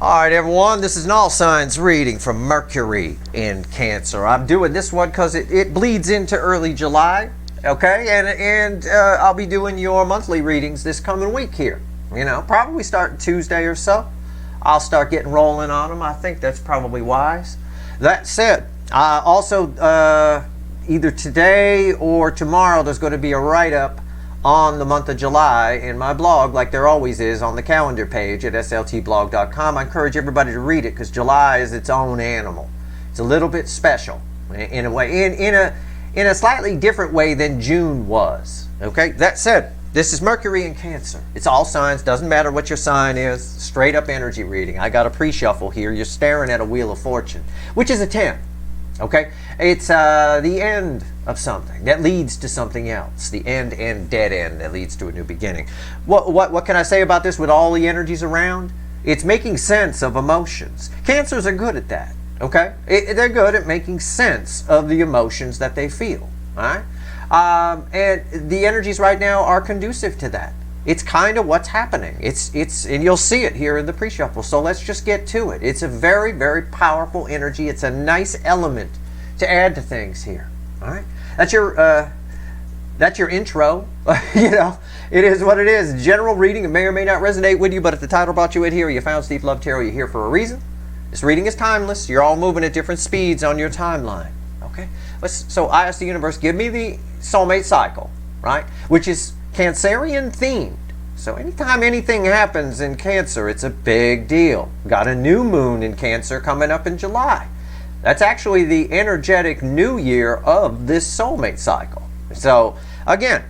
All right, everyone, this is an all signs reading from Mercury in Cancer. I'm doing this one because it bleeds into early July, okay? And I'll be doing your monthly readings this coming week here. You know, probably starting Tuesday or so. I'll start getting rolling on them. I think that's probably wise. That said, also either today or tomorrow there's going to be a write-up on the month of July in my blog, like there always is on the calendar page at sltblog.com. I encourage everybody to read it because July is its own animal. It's a little bit special in a way, in a slightly different way than June was. Okay, that said, this is Mercury in Cancer. It's all signs, doesn't matter what your sign is, straight up energy reading. I got a pre-shuffle here. You're staring at a Wheel of Fortune, which is a 10. Okay, it's the end of something that leads to something else. The end and dead end that leads to a new beginning. What can I say about this with all the energies around? It's making sense of emotions. Cancers are good at that. Okay, they're good at making sense of the emotions that they feel. All right, and the energies right now are conducive to that. It's kind of what's happening. And you'll see it here in the pre-shuffle. So let's just get to it. It's a very, very powerful energy. It's a nice element to add to things here. All right, that's your intro. You know, it is what it is. General reading. It may or may not resonate with you, but if the title brought you in here, you found Steve Love Tarot, you're here for a reason. This reading is timeless. You're all moving at different speeds on your timeline. Okay, so I ask the universe, give me the soulmate cycle, right? Which is Cancerian themed. So anytime anything happens in Cancer, it's a big deal. Got a new moon in Cancer coming up in July. That's actually the energetic new year of this soulmate cycle. So again,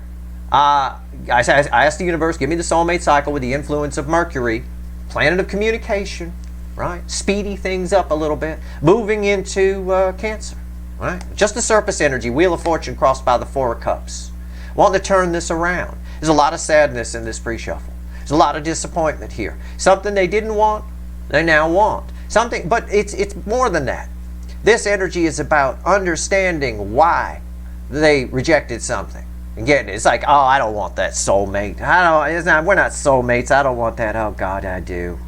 I asked the universe, give me the soulmate cycle with the influence of Mercury, planet of communication, right? Speedy things up a little bit, moving into Cancer, right? Just the surface energy, Wheel of Fortune crossed by the Four of Cups. Wanting to turn this around. There's a lot of sadness in this pre-shuffle. There's a lot of disappointment here. Something they didn't want, they now want. Something, but it's more than that. This energy is about understanding why they rejected something. And getting it. It's like, oh, I don't want that soulmate. We're not soulmates. I don't want that. Oh, God, I do.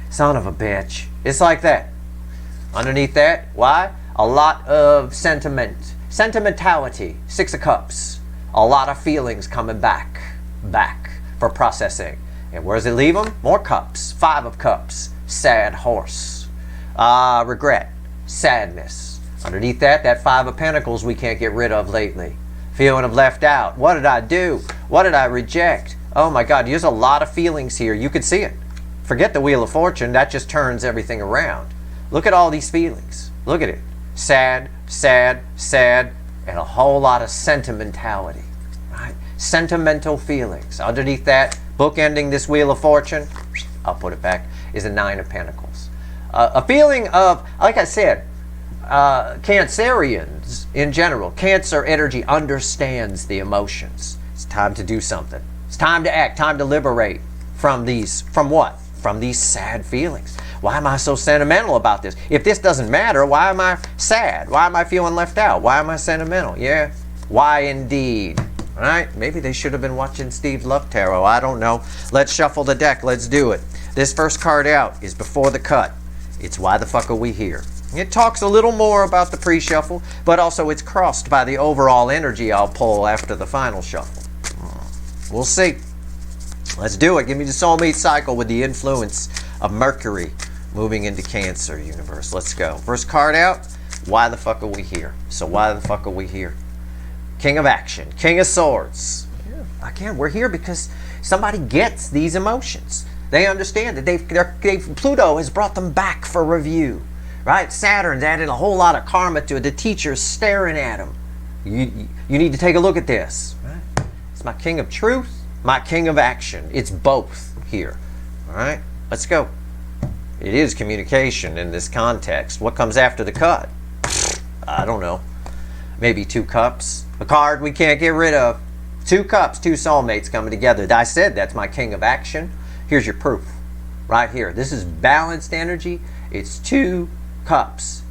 Son of a bitch. It's like that. Underneath that, why? A lot of sentimentality. Six of Cups. A lot of feelings coming back for processing. And where does it leave them? More cups. Five of Cups. Sad horse. Regret. Sadness. Underneath that Five of Pentacles we can't get rid of lately. Feeling of left out. What did I do? What did I reject? Oh my God, there's a lot of feelings here. You can see it. Forget the Wheel of Fortune. That just turns everything around. Look at all these feelings. Look at it. Sad, sad, sad, and a whole lot of sentimentality. Right? Sentimental feelings. Underneath that, bookending this Wheel of Fortune, I'll put it back, is a Nine of Pentacles. A feeling of, like I said, Cancerians in general, Cancer energy understands the emotions. It's time to do something. It's time to act, time to liberate from what? From these sad feelings. Why am I so sentimental about this? If this doesn't matter, why am I sad? Why am I feeling left out? Why am I sentimental? Yeah, why indeed? All right, maybe they should have been watching Steve Love Tarot. I don't know. Let's shuffle the deck. Let's do it. This first card out is Before the Cut. It's Why the Fuck Are We Here? It talks a little more about the pre-shuffle, but also it's crossed by the overall energy I'll pull after the final shuffle. We'll see. Let's do it. Give me the soulmate cycle with the influence of Mercury moving into Cancer, universe. Let's go. First card out, Why the Fuck Are We Here? So why the fuck are we here? King of Action, King of Swords. Yeah. Again, we're here because somebody gets these emotions. They understand that Pluto has brought them back for review. Right? Saturn's added a whole lot of karma to it. The teacher's staring at them. You need to take a look at this. Right? It's my King of Truth, my King of Action. It's both here. All right? Let's go. It is communication in this context. What comes after the cut? I don't know. Maybe Two Cups. A card we can't get rid of. Two Cups, two soulmates coming together. I said that's my King of Action. Here's your proof. Right here. This is balanced energy. It's Two Cups.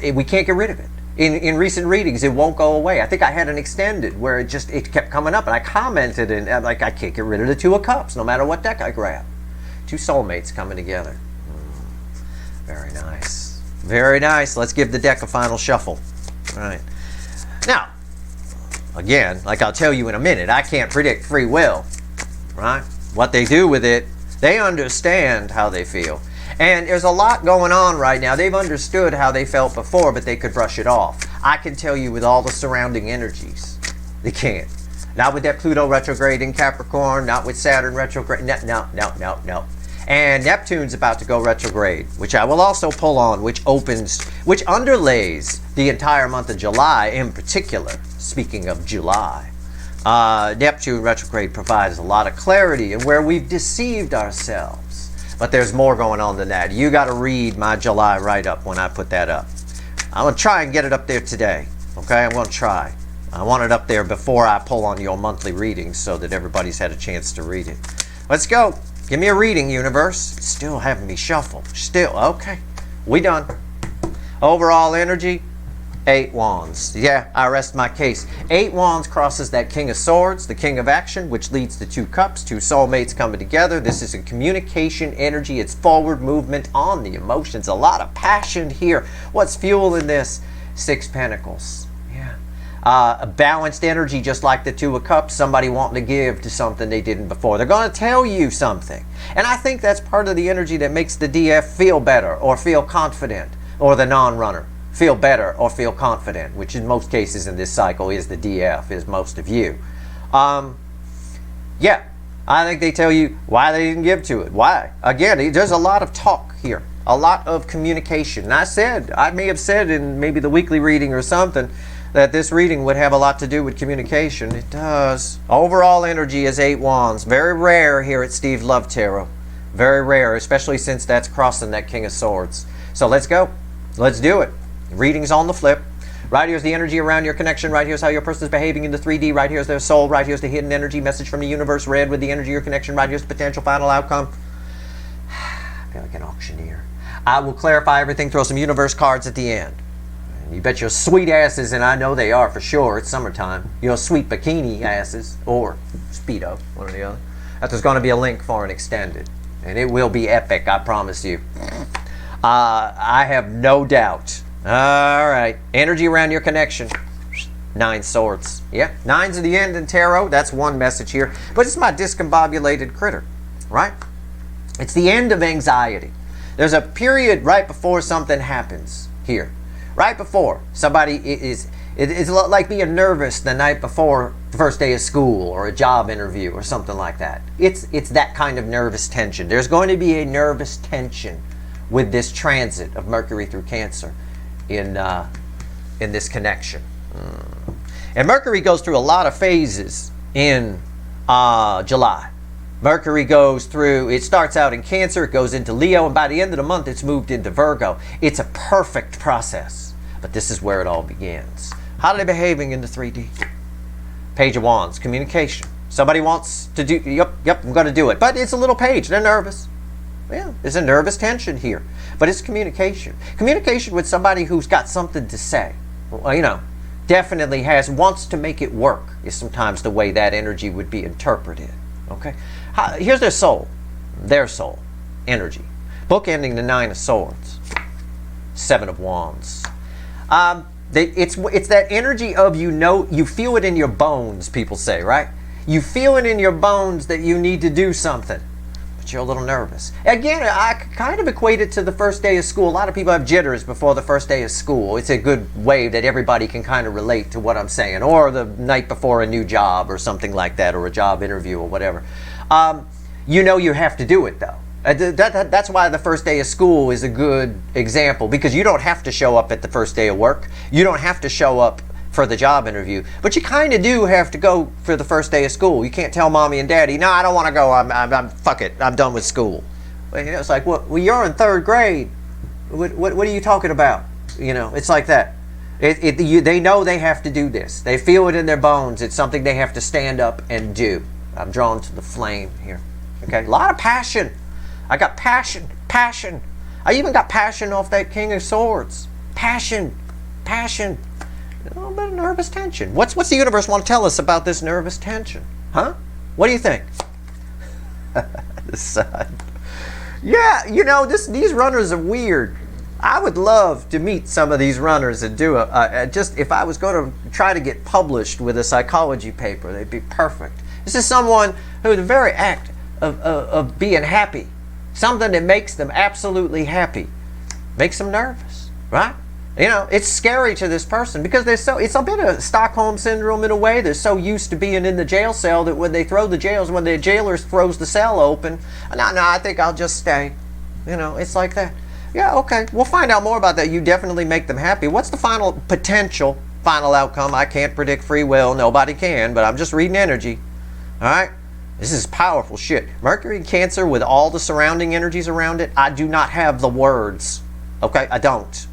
We can't get rid of it. In recent readings, it won't go away. I think I had an extended where it kept coming up, and I commented, and I'm like, I can't get rid of the Two of Cups, no matter what deck I grab. Two soulmates coming together. Very nice. Very nice. Let's give the deck a final shuffle. All right. Now, again, like I'll tell you in a minute, I can't predict free will, right? What they do with it, they understand how they feel. And there's a lot going on right now. They've understood how they felt before, but they could brush it off. I can tell you with all the surrounding energies, they can't. Not with that Pluto retrograde in Capricorn, not with Saturn retrograde. No. And Neptune's about to go retrograde, which I will also pull on, which underlays the entire month of July in particular. Speaking of July, Neptune retrograde provides a lot of clarity in where we've deceived ourselves. But there's more going on than that. You got to read my July write-up when I put that up. I'm going to try and get it up there today. Okay, I'm going to try. I want it up there before I pull on your monthly readings so that everybody's had a chance to read it. Let's go. Give me a reading, universe. It's still having me shuffle. Still, okay. We done. Overall energy, 8 wands. Yeah, I rest my case. 8 wands crosses that King of Swords, the King of Action, which leads to 2 cups, 2 soulmates coming together. This is a communication energy. It's forward movement on the emotions. A lot of passion here. What's fueling this? 6 pentacles. A balanced energy, just like the 2 of Cups, somebody wanting to give to something they didn't before. They're going to tell you something. And I think that's part of the energy that makes the DF feel better or feel confident, or the non-runner feel better or feel confident, which in most cases in this cycle is the DF, is most of you. Yeah, I think they tell you why they didn't give to it. Why? Again, there's a lot of talk here, a lot of communication. And I may have said in maybe the weekly reading or something, that this reading would have a lot to do with communication. It does. Overall energy is 8 wands. Very rare here at Steve Love Tarot. Very rare, especially since that's crossing that King of Swords. So let's go. Let's do it. Reading's on the flip. Right here's the energy around your connection. Right here's how your person is behaving in the 3D. Right here's their soul. Right here's the hidden energy message from the universe. Red with the energy of your connection. Right here's the potential final outcome. I feel like an auctioneer. I will clarify everything, throw some universe cards at the end. You bet your sweet asses, and I know they are for sure, it's summertime, your sweet bikini asses, or Speedo, one or the other, that there's going to be a link for an extended. And it will be epic, I promise you. I have no doubt. All right. Energy around your connection. 9 swords. Yeah, 9's at the end in tarot. That's one message here. But it's my discombobulated critter, right? It's the end of anxiety. There's a period right before something happens here. Right before somebody it's like being nervous the night before the first day of school or a job interview or something like that. It's that kind of nervous tension. There's going to be a nervous tension with this transit of Mercury through Cancer in this connection. And Mercury goes through a lot of phases in July. Mercury goes through, it starts out in Cancer, it goes into Leo, and by the end of the month it's moved into Virgo. It's a perfect process, but this is where it all begins. How are they behaving in the 3D? Page of Wands, communication. Somebody wants to do, yep, I'm going to do it. But it's a little page, they're nervous. Yeah, there's a nervous tension here. But it's communication. Communication with somebody who's got something to say. Well, definitely wants to make it work is sometimes the way that energy would be interpreted. Okay? Here's their soul energy. Bookending the 9 of Swords, 7 of Wands. It's that energy of you feel it in your bones, people say, right? You feel it in your bones that you need to do something, but you're a little nervous. Again, I kind of equate it to the first day of school. A lot of people have jitters before the first day of school. It's a good way that everybody can kind of relate to what I'm saying. Or the night before a new job or something like that, or a job interview or whatever. You have to do it, though. That's why the first day of school is a good example, because you don't have to show up at the first day of work. You don't have to show up for the job interview, but you kind of do have to go for the first day of school. You can't tell mommy and daddy, no, I don't want to go. I'm fuck it. I'm done with school. It's like, well, you're in 3rd grade. What are you talking about? It's like that. They know they have to do this. They feel it in their bones. It's something they have to stand up and do. I'm drawn to the flame here. Okay, a lot of passion. I got passion. I even got passion off that King of Swords. Passion. A little bit of nervous tension. What's the universe want to tell us about this nervous tension? Huh? What do you think? The sun. Yeah, you know, these runners are weird. I would love to meet some of these runners and do just if I was going to try to get published with a psychology paper, they'd be perfect. This is someone who the very act of being happy, something that makes them absolutely happy, makes them nervous, right? You know, it's scary to this person because it's a bit of Stockholm syndrome in a way. They're so used to being in the jail cell that when they throw the jails, when the jailer throws the cell open, no, I think I'll just stay. You know, it's like that. Yeah, okay, we'll find out more about that. You definitely make them happy. What's the potential final outcome? I can't predict free will. Nobody can, but I'm just reading energy. All right? This is powerful shit. Mercury in Cancer with all the surrounding energies around it, I do not have the words. Okay, I don't.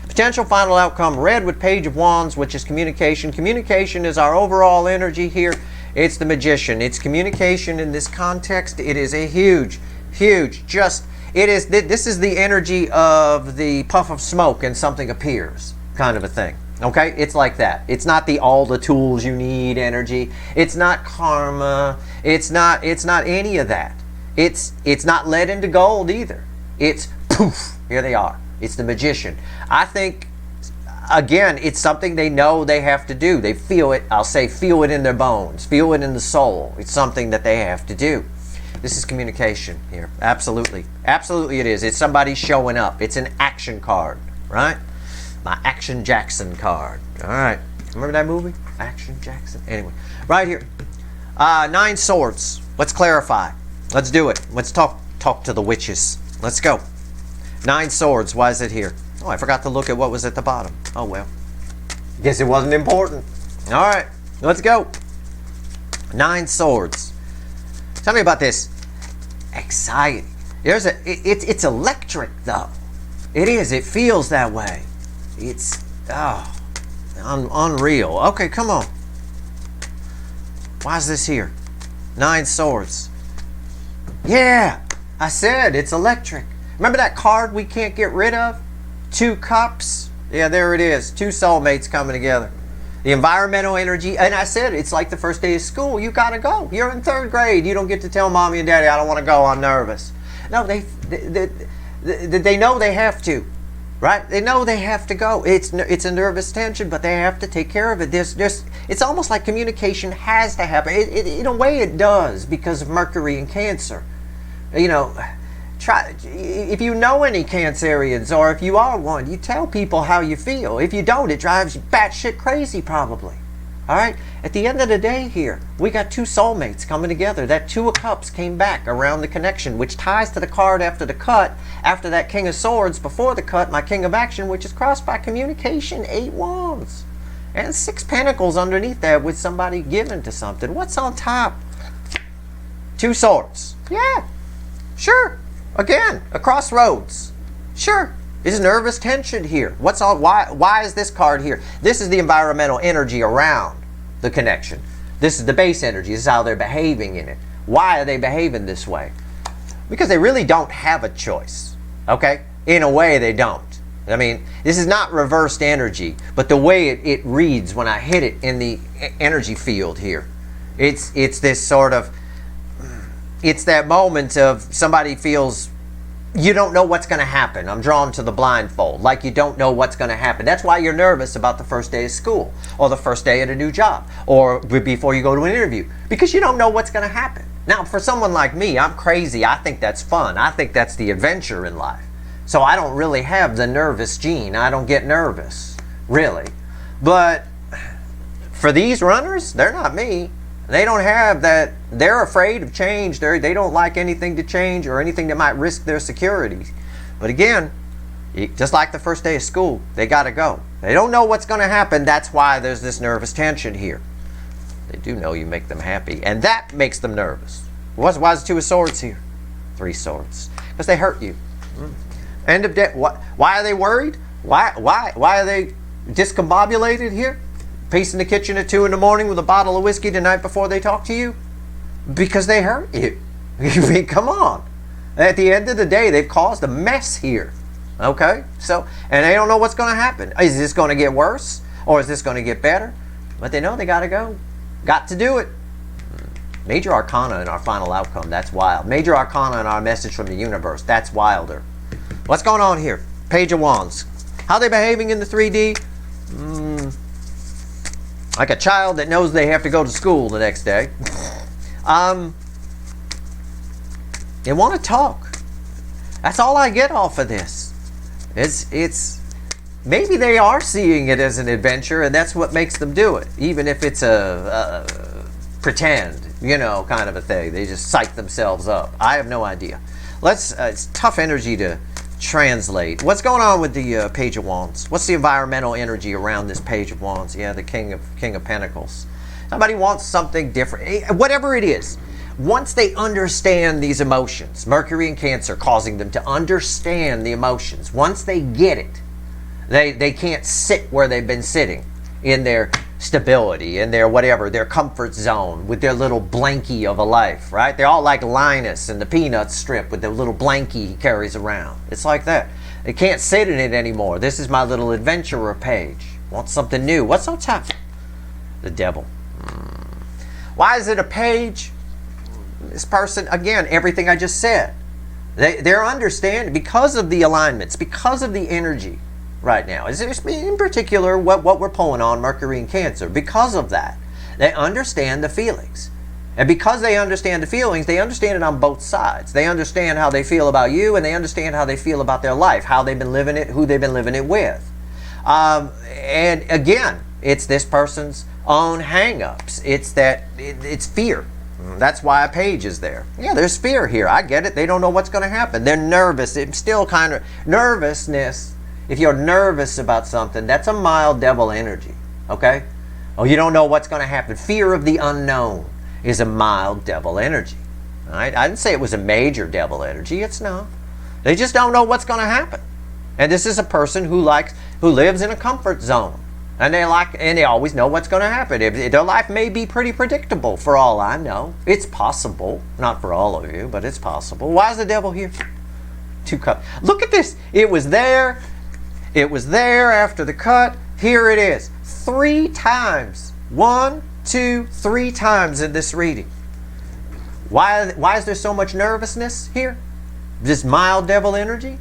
Potential final outcome, red with Page of Wands, which is communication. Communication is our overall energy here. It's the Magician. It's communication in this context. It is a huge, this is the energy of the puff of smoke and something appears kind of a thing. Okay? It's like that. It's not the all the tools you need energy. It's not karma. It's not any of that. It's not lead into gold either. It's poof, here they are. It's the Magician. I think, again, it's something they know they have to do. They feel it. I'll say feel it in their bones. Feel it in the soul. It's something that they have to do. This is communication here. Absolutely. Absolutely it is. It's somebody showing up. It's an action card, right? My Action Jackson card. All right. Remember that movie? Action Jackson? Anyway, right here. 9 swords. Let's clarify. Let's do it. Let's talk to the witches. Let's go. 9 swords. Why is it here? Oh, I forgot to look at what was at the bottom. Oh, well. Guess it wasn't important. All right. Let's go. 9 swords. Tell me about this. Anxiety. It's electric, though. It is. It feels that way. It's unreal. Okay, come on. Why is this here? 9 swords. Yeah, I said it's electric. Remember that card we can't get rid of? 2 cups. Yeah, there it is. 2 soulmates coming together. The environmental energy, and I said it's like the first day of school. You gotta go. You're in 3rd grade. You don't get to tell mommy and daddy, I don't want to go. I'm nervous. No, they know they have to, right? They know they have to go. It's a nervous tension, but they have to take care of it. It's almost like communication has to happen. In a way, it does because of Mercury in Cancer. You know. If you know any Cancerians, or if you are one, you tell people how you feel. If you don't, it drives you batshit crazy probably. All right? At the end of the day here, we got 2 soulmates coming together. That 2 of Cups came back around the connection, which ties to the card after the cut. After that King of Swords, before the cut, my King of Action, which is crossed by communication, 8 Wands. And 6 Pentacles underneath that with somebody giving to something. What's on top? 2 Swords. Yeah, sure. Again, a crossroads. Sure. There's nervous tension here. Why is this card here? This is the environmental energy around the connection. This is the base energy. This is how they're behaving in it. Why are they behaving this way? Because they really don't have a choice. Okay? In a way, they don't. I mean, this is not reversed energy, but the way it reads when I hit it in the energy field here, it's this sort of, it's that moment of somebody feels you don't know what's going to happen. I'm drawn to the blindfold, like you don't know what's going to happen. That's why you're nervous about the first day of school, or the first day at a new job, or before you go to an interview, because you don't know what's going to happen. Now, for someone like me, I'm crazy. I think that's fun. I think that's the adventure in life. So I don't really have the nervous gene. I don't get nervous, really. But for these runners, they're not me. They don't have that. They're afraid of change. They don't like anything to change or anything that might risk their security. But again, just like the first day of school, they got to go. They don't know what's going to happen. That's why there's this nervous tension here. They do know you make them happy, and that makes them nervous. Why is 2 of Swords here? 3 Swords. Because they hurt you. End of day. Why are they worried? Why are they discombobulated here? Pacing the kitchen at 2 in the morning with a bottle of whiskey the night before they talk to you? Because they hurt you. I mean, come on. At the end of the day, they've caused a mess here. Okay? So, and they don't know what's going to happen. Is this going to get worse? Or is this going to get better? But they know they got to go. Got to do it. Major Arcana in our final outcome, that's wild. Major Arcana in our message from the universe, that's wilder. What's going on here? Page of Wands. How they behaving in the 3D? Like a child that knows they have to go to school the next day. They want to talk. That's all I get off of this. It's maybe they are seeing it as an adventure, and that's what makes them do it, even if it's a pretend, kind of a thing. They just psych themselves up. I have no idea. It's tough energy to translate. What's going on with the Page of Wands? What's the environmental energy around this Page of Wands? Yeah, the King of Pentacles. Somebody wants something different. Whatever it is, once they understand these emotions, Mercury and Cancer causing them to understand the emotions. Once they get it, they can't sit where they've been sitting in their stability, in their whatever, their comfort zone, with their little blankie of a life, right? They're all like Linus in the Peanuts strip with the little blankie he carries around. It's like that. They can't sit in it anymore. This is my little adventurer page. Want something new. What's on top? The Devil. Why is it a page? This person, again, everything I just said. They're understanding because of the alignments, because of the energy right now. In particular, what we're pulling on, Mercury and Cancer. Because of that, they understand the feelings. And because they understand the feelings, they understand it on both sides. They understand how they feel about you, and they understand how they feel about their life, how they've been living it, who they've been living it with. And again, it's this person's own hang-ups. It's fear. That's why a page is there. Yeah, there's fear here. I get it. They don't know what's going to happen. They're nervous. It's still kind of nervousness. If you're nervous about something, that's a mild devil energy, okay? Oh, you don't know what's going to happen. Fear of the unknown is a mild devil energy, all right? I didn't say it was a major devil energy. It's not. They just don't know what's going to happen. And this is a person who lives in a comfort zone, and they always know what's going to happen. Their life may be pretty predictable for all I know. It's possible, not for all of you, but it's possible. Why is the devil here? 2 cups. Look at this. It was there. It was there after the cut. Here it is. 3 times. 1, 2, 3 times in this reading. Why is there so much nervousness here? This mild devil energy?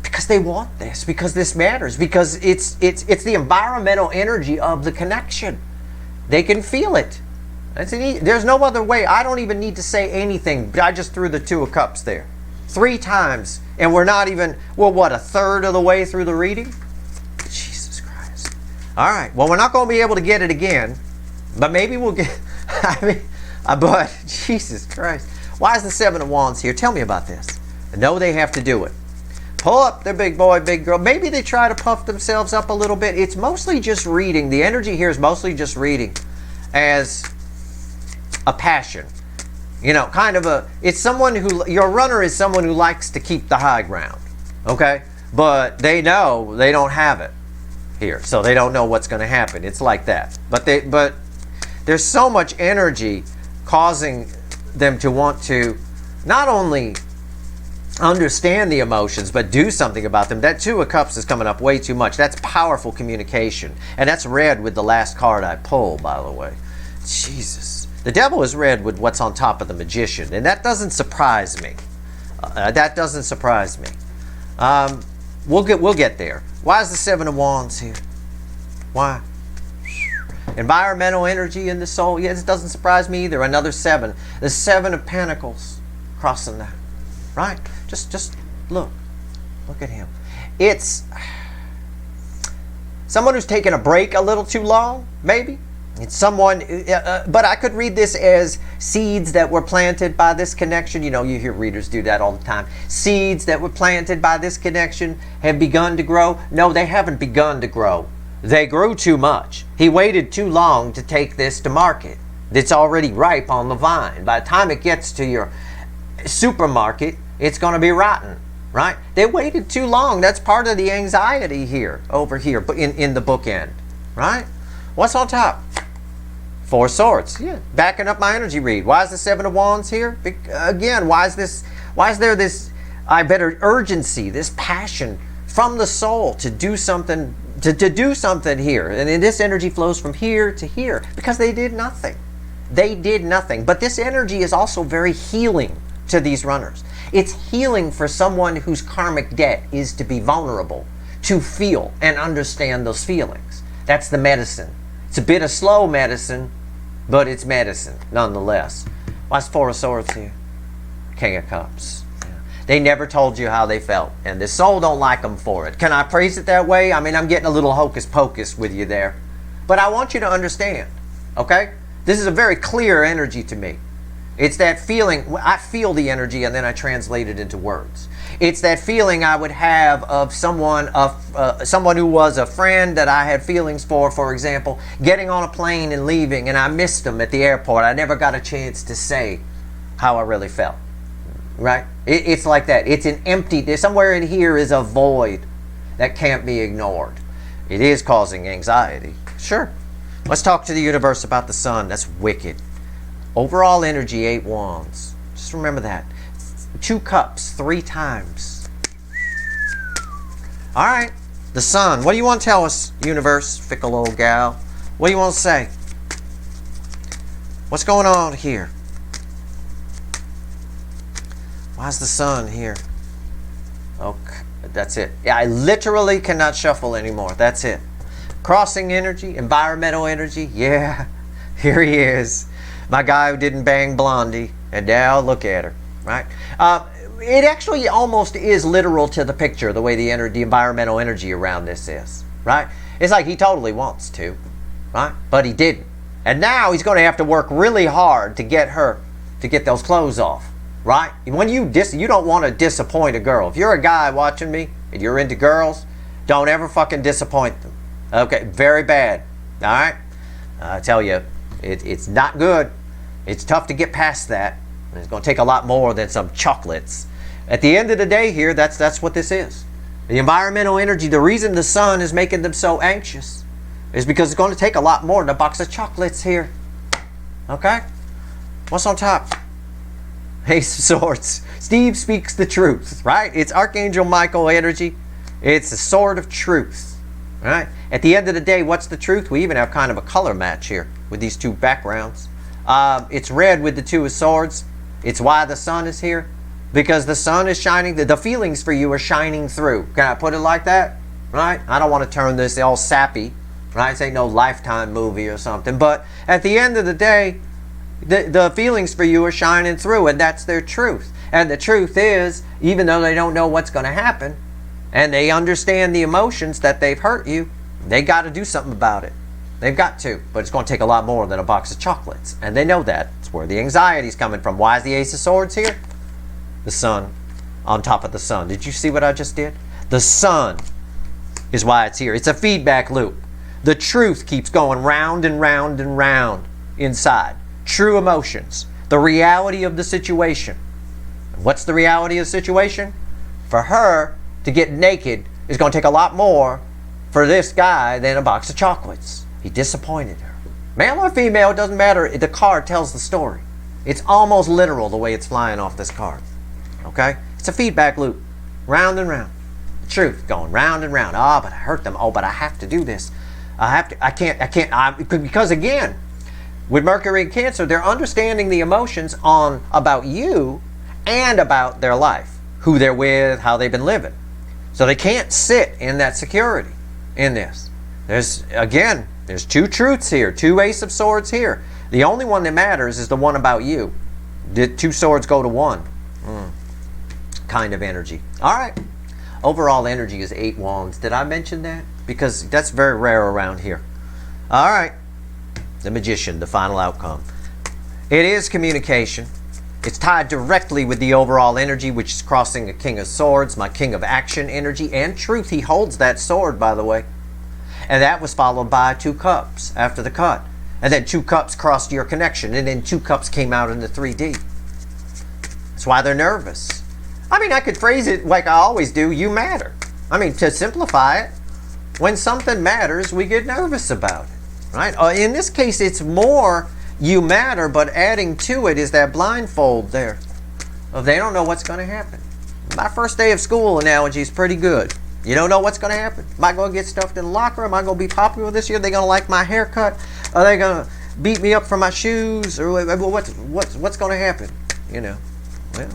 Because they want this. Because this matters. Because it's the environmental energy of the connection. They can feel it. There's no other way. I don't even need to say anything. I just threw the 2 of Cups there. 3 times. And we're not even, a third of the way through the reading? Jesus Christ. All right. Well, we're not going to be able to get it again. But maybe we'll get, but Jesus Christ. Why is the 7 of Wands here? Tell me about this. I know they have to do it. Pull up their big boy, big girl. Maybe they try to puff themselves up a little bit. It's mostly just reading. The energy here is mostly just reading as a passion. It's someone your runner is someone who likes to keep the high ground, okay? But they know they don't have it here, so they don't know what's going to happen. It's like that. But there's so much energy causing them to want to not only understand the emotions, but do something about them. That 2 of Cups is coming up way too much. That's powerful communication. And that's red with the last card I pulled, by the way. Jesus. The Devil is red with what's on top of the Magician, and that doesn't surprise me. That doesn't surprise me. We'll get there. Why is the 7 of Wands here? Why? Environmental energy in the soul. Yes, it doesn't surprise me either. Another 7. The 7 of Pentacles crossing that. Right? Just look. Look at him. It's someone who's taken a break a little too long, maybe. It's someone, but I could read this as seeds that were planted by this connection. You hear readers do that all the time. Seeds that were planted by this connection have begun to grow. No, they haven't begun to grow. They grew too much. He waited too long to take this to market. It's already ripe on the vine. By the time it gets to your supermarket, it's going to be rotten, right? They waited too long. That's part of the anxiety here, over here, in the bookend, right? What's on top? 4 Swords. Yeah, backing up my energy read. Why is the 7 of Wands here? Again, why is there this urgency, this passion from the soul to do something, to do something here? And then this energy flows from here to here because they did nothing. They did nothing. But this energy is also very healing to these runners. It's healing for someone whose karmic debt is to be vulnerable, to feel and understand those feelings. That's the medicine. It's a bit of slow medicine, but it's medicine nonetheless. Why's Four of Swords here? King of Cups. They never told you how they felt, and the soul don't like them for it. Can I praise it that way? I mean, I'm getting a little hocus pocus with you there. But I want you to understand, okay? This is a very clear energy to me. It's that feeling, I feel the energy and then I translate it into words. It's that feeling I would have of someone who was a friend that I had feelings for example, getting on a plane and leaving, and I missed them at the airport. I never got a chance to say how I really felt. Right? It's like that. It's an empty, somewhere in here is a void that can't be ignored. It is causing anxiety. Sure. Let's talk to the universe about the sun. That's wicked. Overall energy, 8 wands. Just remember that. 2 cups, 3 times. All right. The sun. What do you want to tell us, universe, fickle old gal? What do you want to say? What's going on here? Why's the sun here? Okay, that's it. Yeah, I literally cannot shuffle anymore. That's it. Crossing energy, environmental energy. Yeah, here he is. My guy who didn't bang Blondie. And now look at her, right? It actually almost is literal to the picture, the way the environmental energy around this is, right? It's like he totally wants to, right? But he didn't. And now he's going to have to work really hard to get her to get those clothes off. Right? When you don't want to disappoint a girl. If you're a guy watching me and you're into girls, don't ever fucking disappoint them. Okay? Very bad. All right? I tell you, it's not good. It's tough to get past that. It's going to take a lot more than some chocolates. At the end of the day here, that's what this is. The environmental energy, the reason the sun is making them so anxious is because it's going to take a lot more than a box of chocolates here. Okay? What's on top? Ace of Swords. Steve speaks the truth, right? It's Archangel Michael energy. It's the sword of truth, right? At the end of the day, what's the truth? We even have kind of a color match here with these 2 backgrounds. It's red with the 2 of Swords. It's why the sun is here. Because the sun is shining. The feelings for you are shining through. Can I put it like that? Right? I don't want to turn this all sappy, right? This ain't no Lifetime movie or something. But at the end of the day, the feelings for you are shining through, and that's their truth. And the truth is, even though they don't know what's going to happen, and they understand the emotions that they've hurt you, they got to do something about it. They've got to, but it's going to take a lot more than a box of chocolates. And they know that. It's where the anxiety's coming from. Why is the Ace of Swords here? The sun on top of the sun. Did you see what I just did? The sun is why it's here. It's a feedback loop. The truth keeps going round and round and round inside. True emotions, the reality of the situation. What's the reality of the situation? For her to get naked is going to take a lot more for this guy than a box of chocolates. He disappointed her. Male or female, it doesn't matter. The card tells the story. It's almost literal the way it's flying off this card. Okay? It's a feedback loop. Round and round. The truth going round and round. Oh, but I hurt them. Oh, but I have to do this. I can't, because again, with Mercury and Cancer, they're understanding the emotions about you and about their life, who they're with, how they've been living. So they can't sit in that security in this. There's 2 truths here, 2 Ace of Swords here. The only one that matters is the one about you. The 2 swords go to 1. Kind of energy. All right. Overall energy is 8 wands. Did I mention that? Because that's very rare around here. All right. The Magician, the final outcome. It is communication. It's tied directly with the overall energy, which is crossing a King of Swords, my King of Action energy, and truth. He holds that sword, by the way. And that was followed by 2 cups after the cut. And then 2 cups crossed your connection, and then 2 cups came out in the 3D. That's why they're nervous. I mean, I could phrase it like I always do, you matter. I mean, to simplify it, when something matters, we get nervous about it. Right? In this case, it's more you matter, but adding to it is that blindfold there. They don't know what's going to happen. My first day of school analogy is pretty good. You don't know what's going to happen. Am I going to get stuffed in the locker? Am I going to be popular this year? Are they going to like my haircut? Are they going to beat me up for my shoes, or what's going to happen? You know, well,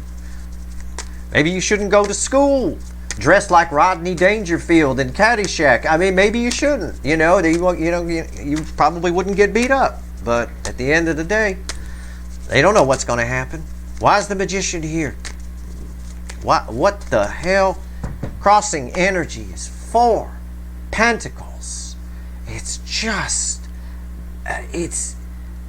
maybe you shouldn't go to school dressed like Rodney Dangerfield in Caddyshack. I mean, maybe you shouldn't. You know, you probably wouldn't get beat up, but at the end of the day, they don't know what's going to happen. Why is the magician here? What the hell? Crossing energy is 4 pentacles. It's just, it's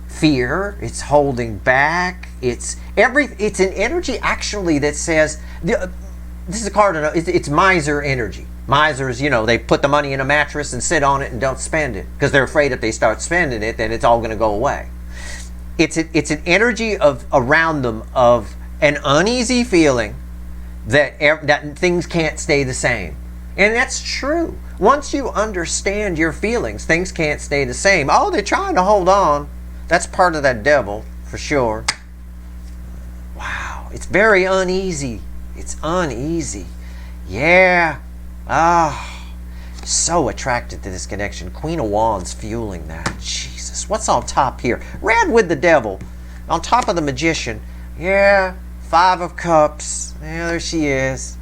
fear. It's holding back. It's an energy actually that says, this is a card. It's miser energy. Misers, you know, they put the money in a mattress and sit on it and don't spend it because they're afraid if they start spending it, then it's all going to go away. It's an energy of around them of an uneasy feeling that things can't stay the same. And that's true. Once you understand your feelings, things can't stay the same. Oh, they're trying to hold on. That's part of that devil, for sure. Wow. It's very uneasy. It's uneasy. Yeah. So attracted to this connection. Queen of Wands fueling that. Jesus. What's on top here? Red with the devil. On top of the magician. Yeah. 5 of Cups. Yeah, there she is.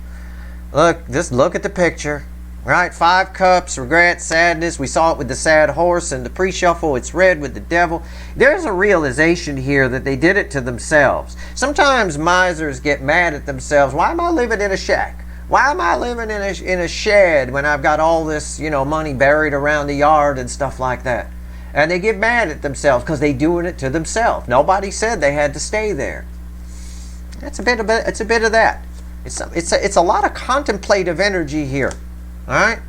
Look, just look at the picture. Right? 5 Cups, regret, sadness. We saw it with the sad horse and the pre-shuffle. It's red with the devil. There's a realization here that they did it to themselves. Sometimes misers get mad at themselves. Why am I living in a shack? Why am I living in a shed when I've got all this, you know, money buried around the yard and stuff like that? And they get mad at themselves because they're doing it to themselves. Nobody said they had to stay there. It's a bit of that. It's a lot of contemplative energy here. All right?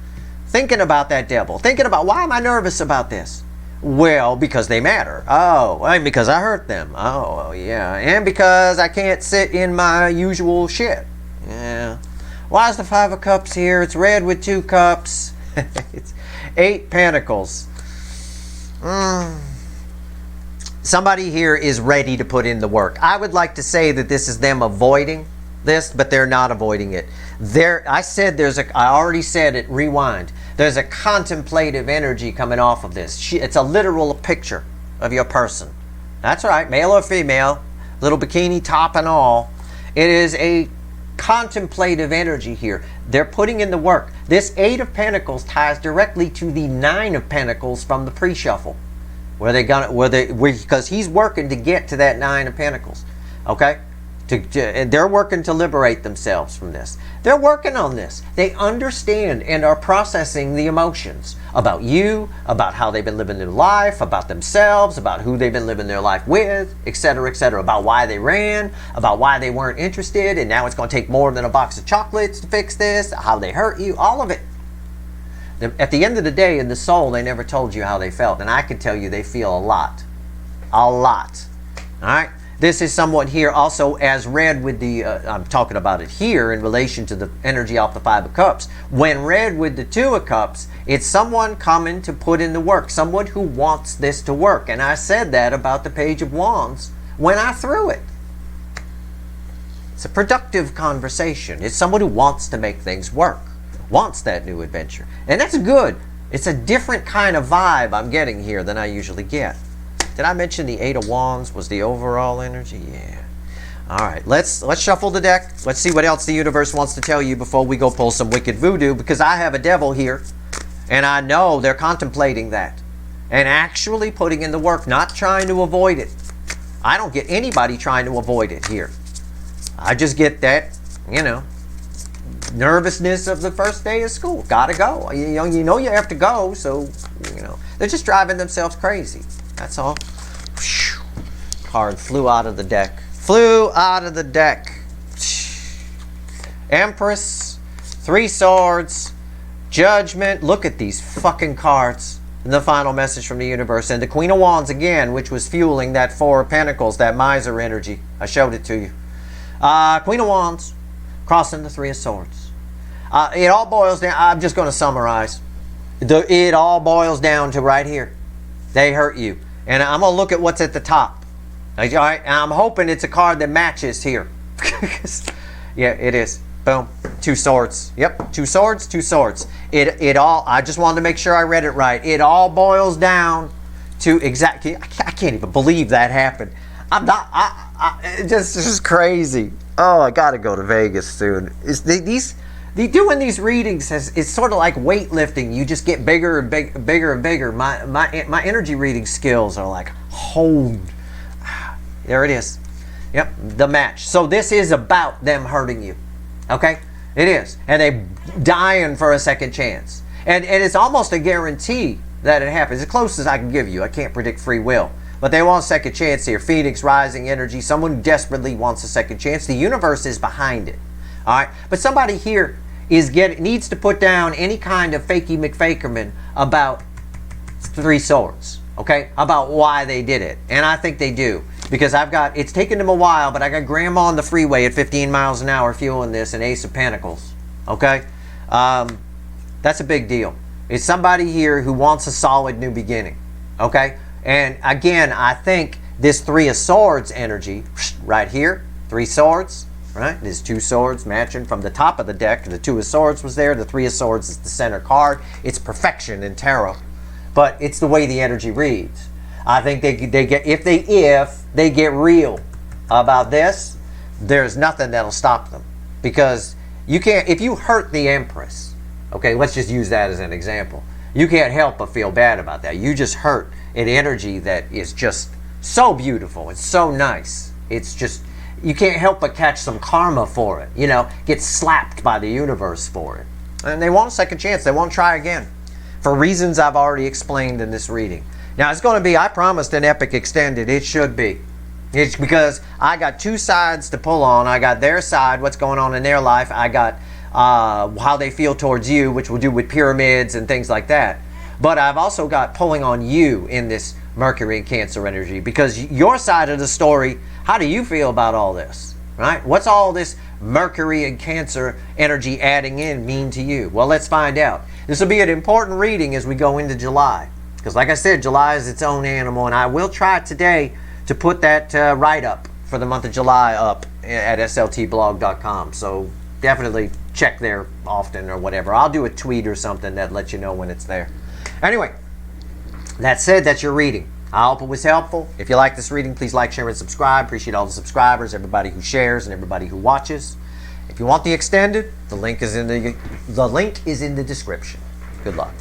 Thinking about that devil. Thinking about, why am I nervous about this? Well, because they matter. Oh, and because I hurt them. Oh, yeah. And because I can't sit in my usual shit. Yeah. Why is the 5 of Cups here? It's red with 2 cups. It's 8 pentacles. Somebody here is ready to put in the work. I would like to say that this is them avoiding this, but they're not avoiding it. I already said it, rewind. There's a contemplative energy coming off of this. It's a literal picture of your person. That's right, male or female, little bikini top and all. It is a contemplative energy here. They're putting in the work. This 8 of Pentacles ties directly to the 9 of Pentacles from the pre-shuffle. Because he's working to get to that 9 of Pentacles. Okay? And they're working to liberate themselves from this. They're working on this. They understand and are processing the emotions about you, about how they've been living their life, about themselves, about who they've been living their life with, etc., about why they ran, about why they weren't interested, and now it's going to take more than a box of chocolates to fix this, how they hurt you, all of it. At the end of the day, in the soul, they never told you how they felt, and I can tell you they feel a lot. A lot. All right? This is somewhat here also as read with the, I'm talking about it here in relation to the energy off the 5 of Cups. When read with the 2 of Cups, it's someone coming to put in the work, someone who wants this to work. And I said that about the Page of Wands when I threw it. It's a productive conversation. It's someone who wants to make things work, wants that new adventure. And that's good. It's a different kind of vibe I'm getting here than I usually get. Did I mention the 8 of Wands was the overall energy? Yeah. All right, let's shuffle the deck. Let's see what else the universe wants to tell you before we go pull some wicked voodoo, because I have a devil here, and I know they're contemplating that and actually putting in the work, not trying to avoid it. I don't get anybody trying to avoid it here. I just get that, you know, nervousness of the first day of school. Gotta go. You know you have to go, so, you know, they're just driving themselves crazy. That's all. Card flew out of the deck. Flew out of the deck. Empress, 3 swords, Judgment. Look at these fucking cards. And the final message from the universe. And the Queen of Wands again, which was fueling that 4 of Pentacles, that miser energy. I showed it to you. Queen of Wands, crossing the 3 of Swords. It all boils down, I'm just going to summarize. It all boils down to right here. They hurt you. And I'm going to look at what's at the top. All right? And I'm hoping it's a card that matches here. Yeah, it is. Boom. 2 swords. Yep. 2 swords, 2 swords. It all, I just wanted to make sure I read it right. It all boils down to exactly. I can't even believe that happened. I'm not. This is crazy. Oh, I gotta go to Vegas soon. Doing these readings is sort of like weightlifting. You just get bigger and bigger and bigger. My energy reading skills are like honed. There it is. Yep, the match. So this is about them hurting you. Okay, it is, and they dying for a second chance, and it's almost a guarantee that it happens. As close as I can give you. I can't predict free will. But they want a second chance here. Phoenix, rising energy. Someone desperately wants a second chance. The universe is behind it. All right. But somebody here needs to put down any kind of fakey McFakerman about Three Swords. Okay. About why they did it. And I think they do. Because it's taken them a while, but I got Grandma on the freeway at 15 miles an hour fueling this and Ace of Pentacles. Okay. That's a big deal. It's somebody here who wants a solid new beginning. Okay. And again, I think this Three of Swords energy right here, Three Swords, right? There's two swords matching from the top of the deck. The Two of Swords was there. The Three of Swords is the center card. It's perfection in tarot, but it's the way the energy reads. I think they get if they get real about this, there's nothing that'll stop them, because you can't. If you hurt the Empress, okay, let's just use that as an example. You can't help but feel bad about that. You just hurt an energy that is just so beautiful. It's so nice. It's just, you can't help but catch some karma for it. You know, get slapped by the universe for it. And they want a second chance. They want to try again for reasons I've already explained in this reading. Now, it's going to be, I promised, an epic extended. It should be. It's because I got two sides to pull on. I got their side, what's going on in their life. I got how they feel towards you, which we'll do with pyramids and things like that. But I've also got pulling on you in this Mercury and Cancer energy, because your side of the story, how do you feel about all this, right? What's all this Mercury and Cancer energy adding in mean to you? Well, let's find out. This will be an important reading as we go into July, because like I said, July is its own animal, and I will try today to put that write-up for the month of July up at sltblog.com. So definitely check there often or whatever. I'll do a tweet or something that lets you know when it's there. Anyway, that said, that's your reading. I hope it was helpful. If you like this reading, please like, share, and subscribe. Appreciate all the subscribers, everybody who shares, and everybody who watches. If you want the extended, the link is in the description. Good luck.